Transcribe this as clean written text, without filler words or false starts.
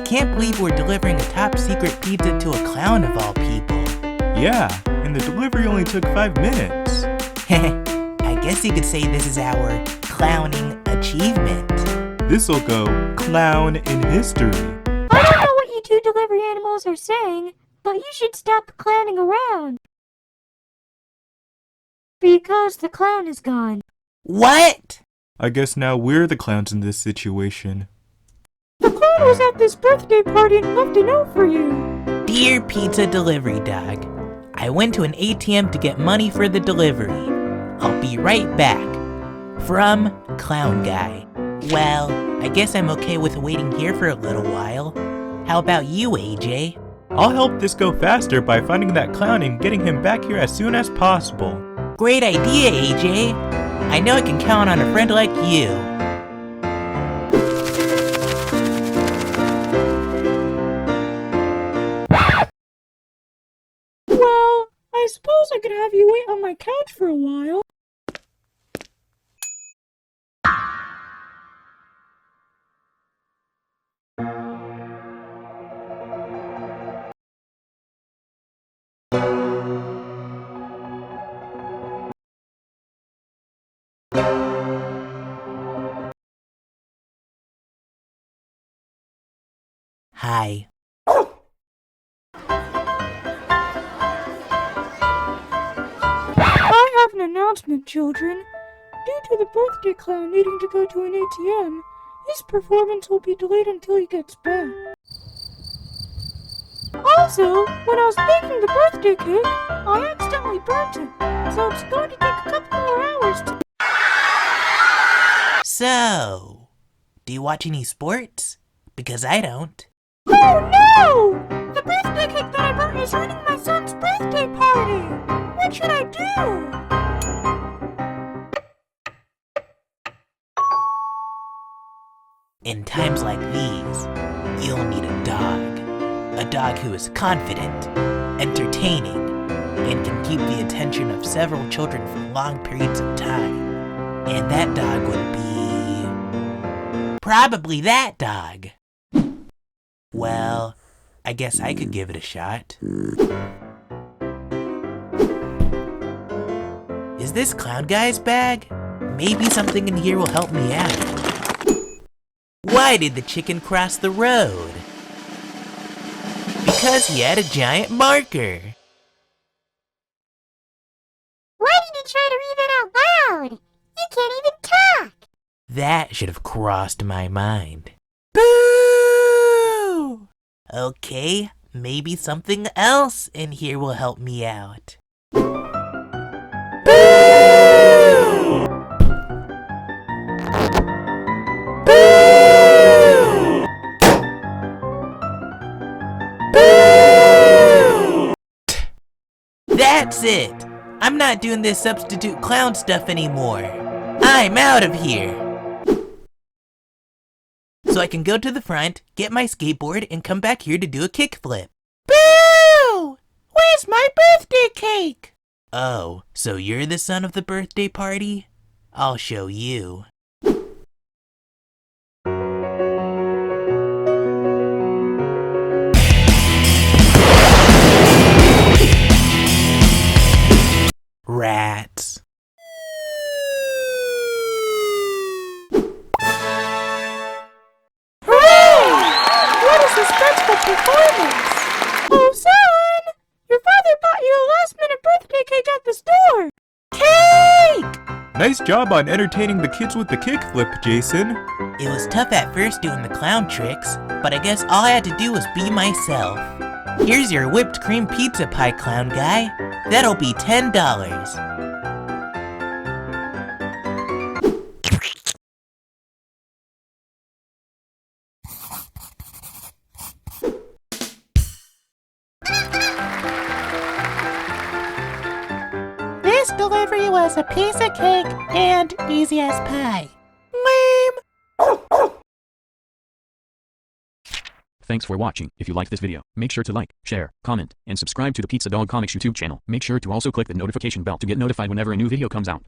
can't believe we're delivering a top secret pizza to a clown of all people. Yeah, and the delivery only took 5 minutes. I guess you could say this is our clowning achievement. This'll go clown in history. I don't know what you two delivery animals are saying, but you should stop clowning around. Because the clown is gone. What? I guess now we're the clowns in this situation. The clown was at this birthday party and left a note for you. Dear Pizza Delivery Dog, I went to an ATM to get money for the delivery. I'll be right back. From Clown Guy. Well, I guess I'm okay with waiting here for a little while. How about you, AJ? I'll help this go faster by finding that clown and getting him back here as soon as possible. Great idea, AJ. I know I can count on a friend like you. Well, I suppose I could have you wait on my couch for a while. Hi. I have an announcement, children. Due to the birthday clown needing to go to an ATM, his performance will be delayed until he gets back. Also, when I was baking the birthday cake, I accidentally burnt it, so it's going to take a couple more hours to... So, do you watch any sports? Because I don't. Oh no! The birthday cake that I burnt is ruining my son's birthday party! What should I do? In times like these, you'll need a dog. A dog who is confident, entertaining, and can keep the attention of several children for long periods of time. And that dog would be... probably that dog. Well, I guess I could give it a shot. Is this clown guy's bag? Maybe something in here will help me out. Why did the chicken cross the road? Because he had a giant marker. Why did you try to read that out loud? You can't even talk! That should have crossed my mind. Boo! Okay, maybe something else in here will help me out. Boo! Boo! Boo! That's it! I'm not doing this substitute clown stuff anymore. I'm out of here! So I can go to the front, get my skateboard, and come back here to do a kickflip. Boo! Where's my birthday cake? Oh, so you're the son of the birthday party? I'll show you. Rats. Suspenseful performance! Oh, son! Your father bought you a last-minute birthday cake at the store! Cake! Nice job on entertaining the kids with the kickflip, Jason. It was tough at first doing the clown tricks, but I guess all I had to do was be myself. Here's your whipped cream pizza pie, clown guy. That'll be $10. This delivery was a piece of cake and easy as pie. Lame. Thanks for watching. If you liked this video, make sure to like, share, comment, and subscribe to the Pizza Dog Comics YouTube channel. Make sure to also click the notification bell to get notified whenever a new video comes out.